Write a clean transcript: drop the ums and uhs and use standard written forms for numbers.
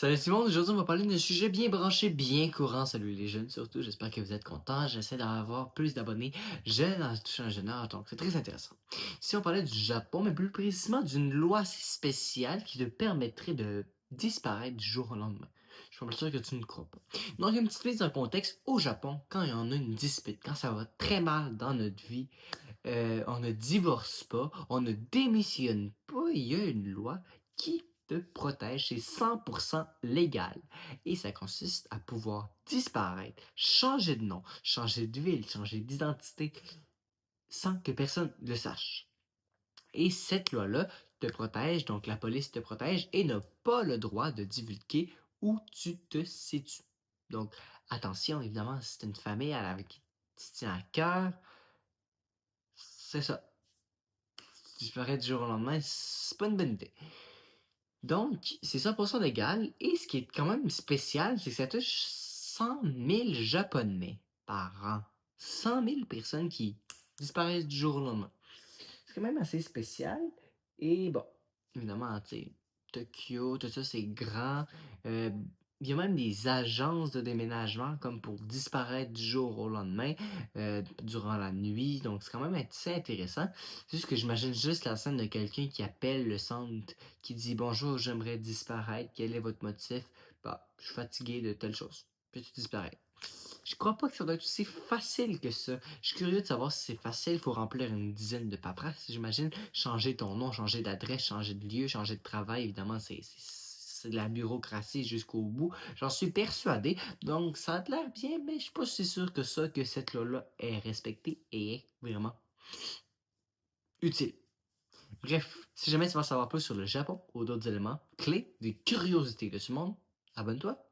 Salut tout le monde, aujourd'hui on va parler d'un sujet bien branché, bien courant, salut les jeunes surtout, j'espère que vous êtes contents, j'essaie d'avoir plus d'abonnés jeunes en touchant un jeune âge, donc c'est très intéressant. Si on parlait du Japon, mais plus précisément d'une loi assez spéciale qui te permettrait de disparaître du jour au lendemain. Je suis pas sûr que tu ne crois pas. Donc une petite mise en contexte, au Japon, quand il y en a une dispute, quand ça va très mal dans notre vie, on ne divorce pas, on ne démissionne pas, il y a une loi qui te protège, c'est 100% légal. Et ça consiste à pouvoir disparaître, changer de nom, changer de ville, changer d'identité, sans que personne le sache. Et cette loi-là te protège, donc la police te protège et n'a pas le droit de divulguer où tu te situes. Donc, attention, évidemment, si c'est une famille avec qui tu tiens à cœur, c'est ça. Disparaître du jour au lendemain, c'est pas une bonne idée. Donc, c'est 100% légal. Et ce qui est quand même spécial, c'est que ça touche 100 000 Japonais par an. 100 000 personnes qui disparaissent du jour au lendemain. C'est quand même assez spécial. Et bon, évidemment, tu sais, Tokyo, tout ça, c'est grand. Euh, il y a même des agences de déménagement comme pour disparaître du jour au lendemain, durant la nuit. Donc, c'est quand même assez intéressant. C'est juste que j'imagine juste la scène de quelqu'un qui appelle le centre, qui dit bonjour, j'aimerais disparaître. Quel est votre motif? Bah, je suis fatigué de telle chose. Puis tu disparais. Je crois pas que ça doit être aussi facile que ça. Je suis curieux de savoir si c'est facile. Il faut remplir une dizaine de paperasses, j'imagine. Changer ton nom, changer d'adresse, changer de lieu, changer de travail. Évidemment, c'est de la bureaucratie jusqu'au bout. J'en suis persuadé. Donc, ça a l'air bien, mais je suis pas si sûr que ça, que cette loi-là est respectée et est vraiment utile. Bref, si jamais tu veux en savoir plus sur le Japon ou d'autres éléments clés des curiosités de ce monde, abonne-toi.